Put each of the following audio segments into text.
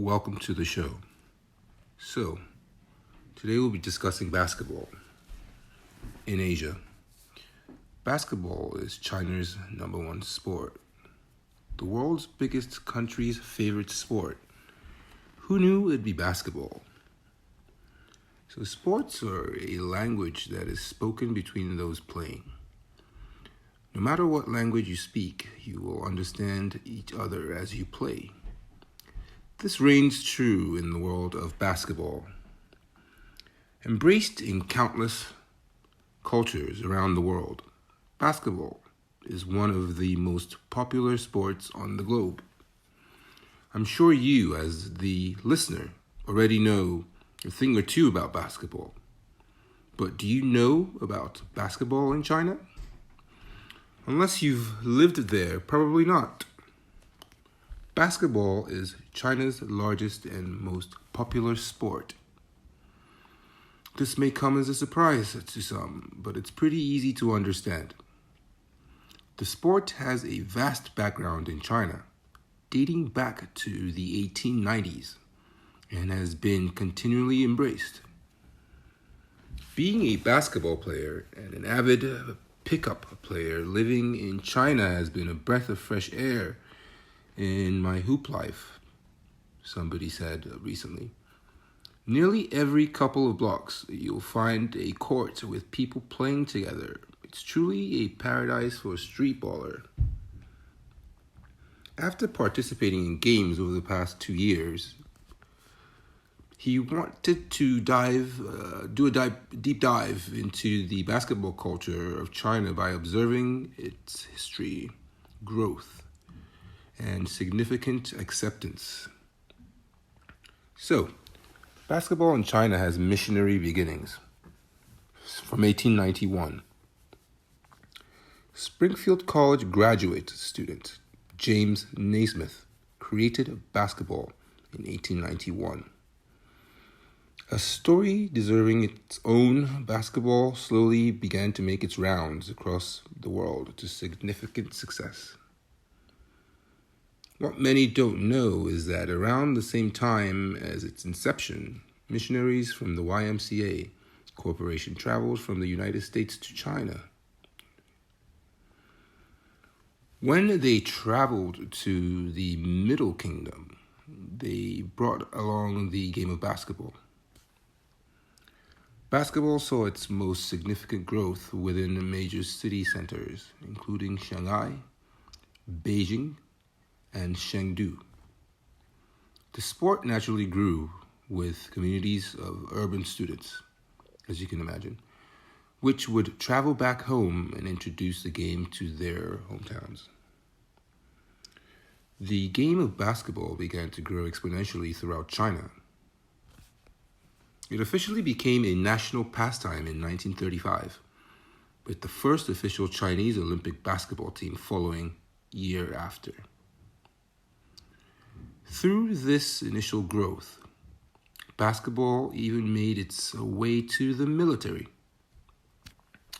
welcome to the show. So, today we'll be discussing basketball in Asia. Basketball is China's number one sport, the world's biggest country's favorite sport. Who knew it'd be basketball? So, sports are a language that is spoken between those playing. No matter what language you speak, you will understand each other as you play. This reigns true in the world of basketball. Embraced in countless cultures around the world, basketball is one of the most popular sports on the globe. I'm sure you, as the listener, already know a thing or two about basketball. But do you know about basketball in China? Unless you've lived there, probably not. Basketball is China's largest and most popular sport. This may come as a surprise to some, but it's pretty easy to understand. The sport has a vast background in China, dating back to the 1890s, and has been continually embraced. Being a basketball player and an avid pickup player living in China has been a breath of fresh air in my hoop life, somebody said recently. Nearly every couple of blocks, you'll find a court with people playing together. It's truly a paradise for a street baller. After participating in games over the past 2 years, he wanted to do a deep dive into the basketball culture of China by observing its history, growth, and significant acceptance. So, basketball in China has missionary beginnings from 1891. Springfield College graduate student James Naismith created basketball in 1891. A story deserving its own, basketball slowly began to make its rounds across the world to significant success. What many don't know is that around the same time as its inception, missionaries from the YMCA Corporation traveled from the United States to China. When they traveled to the Middle Kingdom, they brought along the game of basketball. Basketball saw its most significant growth within major city centers, including Shanghai, Beijing, and Chengdu. The sport naturally grew with communities of urban students, as you can imagine, which would travel back home and introduce the game to their hometowns. The game of basketball began to grow exponentially throughout China. It officially became a national pastime in 1935, with the first official Chinese Olympic basketball team following year after. Through this initial growth, basketball even made its way to the military.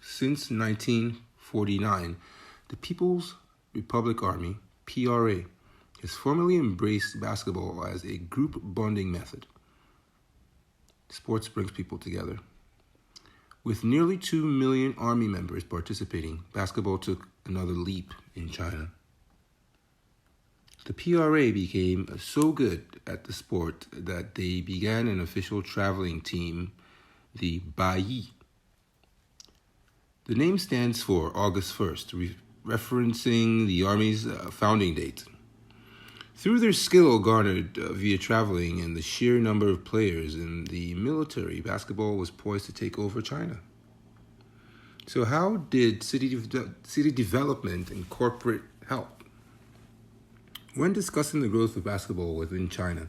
Since 1949, the People's Republic Army, PRA, has formally embraced basketball as a group bonding method. Sports brings people together. With nearly 2 million Army members participating, basketball took another leap in China. The PRA became so good at the sport that they began an official traveling team, the Baiyi. The name stands for August 1st, referencing the Army's founding date. Through their skill garnered via traveling and the sheer number of players in the military, basketball was poised to take over China. So how did city development and corporate help? When discussing the growth of basketball within China,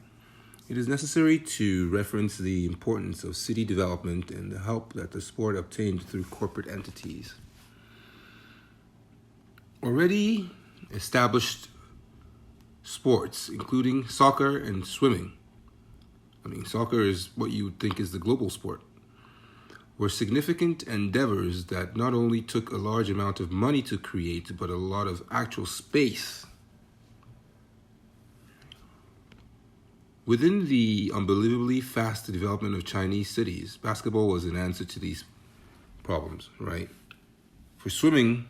it is necessary to reference the importance of city development and the help that the sport obtained through corporate entities. Already established sports, including soccer and swimming. Soccer is what you would think is the global sport, were significant endeavors that not only took a large amount of money to create, but a lot of actual space. Within the unbelievably fast development of Chinese cities, basketball was an answer to these problems, right? For swimming,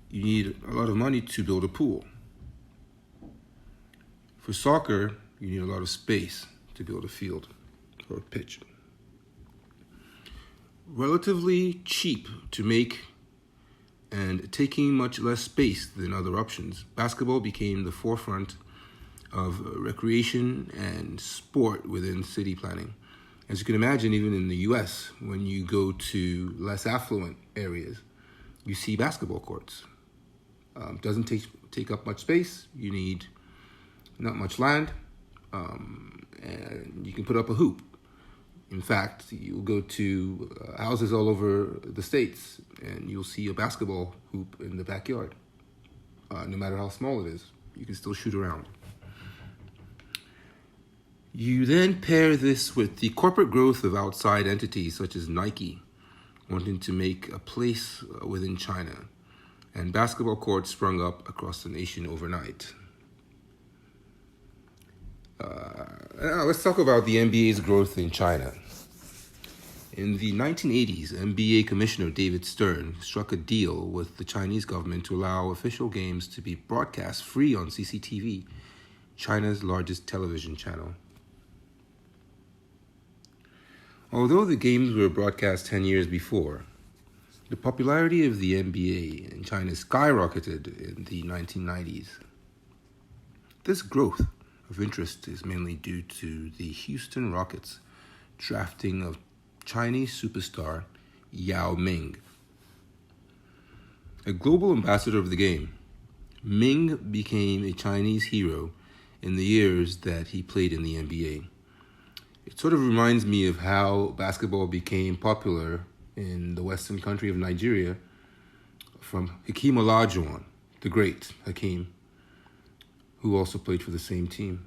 you need a lot of money to build a pool. For soccer, you need a lot of space to build a field or a pitch. Relatively cheap to make and taking much less space than other options, basketball became the forefront of recreation and sport within city planning. As you can imagine, even in the US, when you go to less affluent areas, you see basketball courts. Doesn't take up much space. You need not much land, and you can put up a hoop. In fact, you'll go to houses all over the States, and you'll see a basketball hoop in the backyard. No matter how small it is, you can still shoot around. You then pair this with the corporate growth of outside entities such as Nike, wanting to make a place within China, and basketball courts sprung up across the nation overnight. Now let's talk about the NBA's growth in China. In the 1980s, NBA Commissioner David Stern struck a deal with the Chinese government to allow official games to be broadcast free on CCTV, China's largest television channel. Although the games were broadcast 10 years before, the popularity of the NBA in China skyrocketed in the 1990s. This growth of interest is mainly due to the Houston Rockets drafting of Chinese superstar Yao Ming. A global ambassador of the game, Ming became a Chinese hero in the years that he played in the NBA. It sort of reminds me of how basketball became popular in the western country of Nigeria from Hakeem Olajuwon, the great Hakeem, who also played for the same team.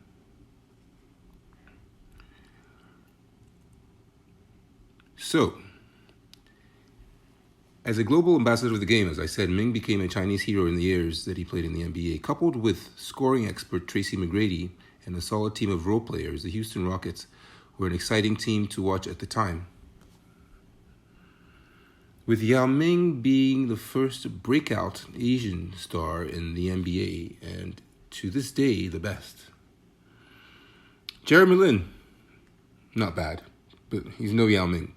So, as a global ambassador of the game, as I said, Ming became a Chinese hero in the years that he played in the NBA. Coupled with scoring expert Tracy McGrady and a solid team of role players, the Houston Rockets were an exciting team to watch at the time. With Yao Ming being the first breakout Asian star in the NBA, and to this day, the best. Jeremy Lin, not bad, but he's no Yao Ming.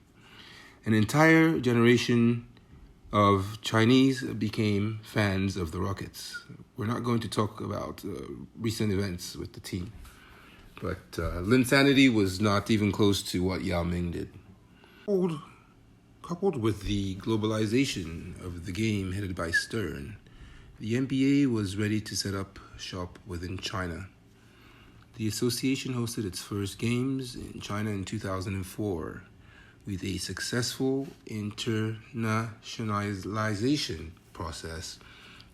An entire generation of Chinese became fans of the Rockets. We're not going to talk about recent events with the team, but Linsanity was not even close to what Yao Ming did. Coupled with the globalization of the game headed by Stern, the NBA was ready to set up shop within China. The association hosted its first games in China in 2004 with a successful internationalization process,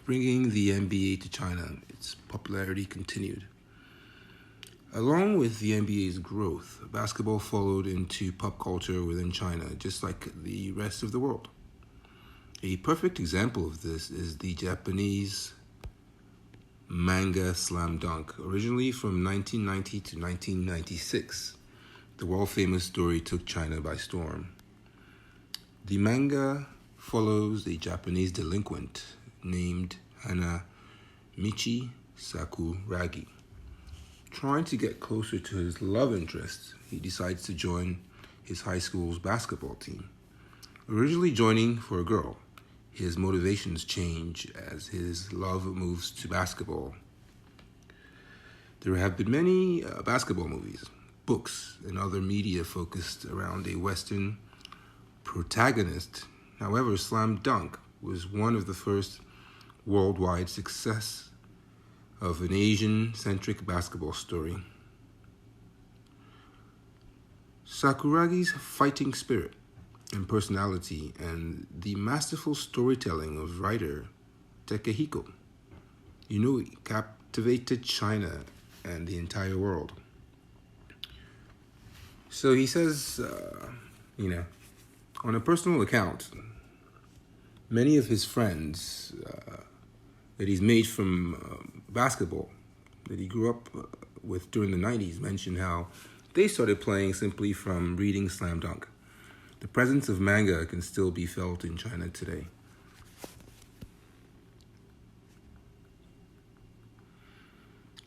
bringing the NBA to China. Its popularity continued. Along with the NBA's growth, basketball followed into pop culture within China, just like the rest of the world. A perfect example of this is the Japanese manga Slam Dunk. Originally from 1990 to 1996, the world-famous story took China by storm. The manga follows a Japanese delinquent named Hanamichi Sakuragi. Trying to get closer to his love interest, he decides to join his high school's basketball team. Originally joining for a girl, his motivations change as his love moves to basketball. There have been many basketball movies, books, and other media focused around a Western protagonist. However, Slam Dunk was one of the first worldwide success of an Asian-centric basketball story. Sakuragi's fighting spirit and personality and the masterful storytelling of writer Takehiko Inoue captivated China and the entire world. So he says, on a personal account, many of his friends that he's made from basketball, that he grew up with during the 90s mentioned how they started playing simply from reading Slam Dunk. The presence of manga can still be felt in China today.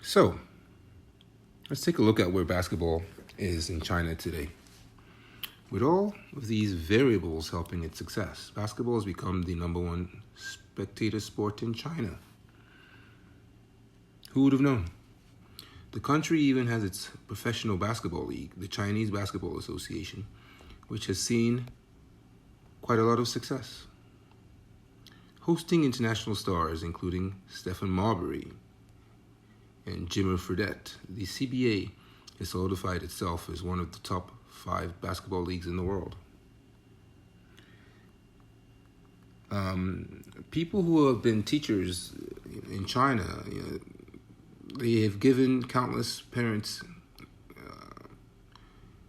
So, let's take a look at where basketball is in China today. With all of these variables helping its success, basketball has become the #1 spectator sport in China. Who would have known? The country even has its professional basketball league, the Chinese Basketball Association, which has seen quite a lot of success. Hosting international stars including Stephen Marbury and Jimmer Fredette, the CBA has solidified itself as one of the top 5 basketball leagues in the world. People who have been teachers in China, they have given countless parents,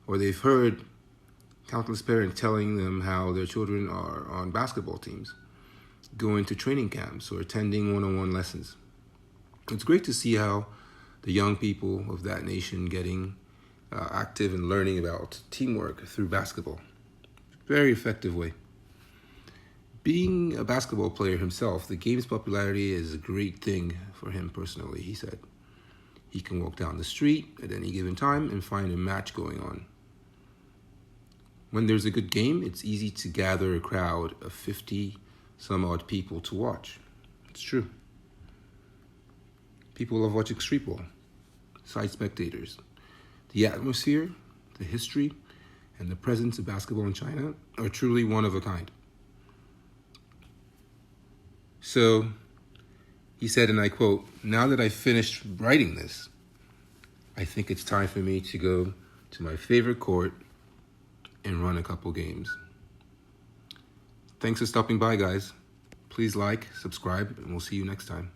or they've heard countless parents telling them how their children are on basketball teams, going to training camps, or attending one-on-one lessons. It's great to see how the young people of that nation getting active and learning about teamwork through basketball. Very effective way. Being a basketball player himself, the game's popularity is a great thing for him personally, he said. He can walk down the street at any given time and find a match going on. When there's a good game, it's easy to gather a crowd of 50 some odd people to watch. It's true. People love watching street ball. Side spectators. The atmosphere, the history, and the presence of basketball in China are truly one of a kind. So, he said, and I quote, "Now that I've finished writing this, I think it's time for me to go to my favorite court and run a couple games." Thanks for stopping by, guys. Please like, subscribe, and we'll see you next time.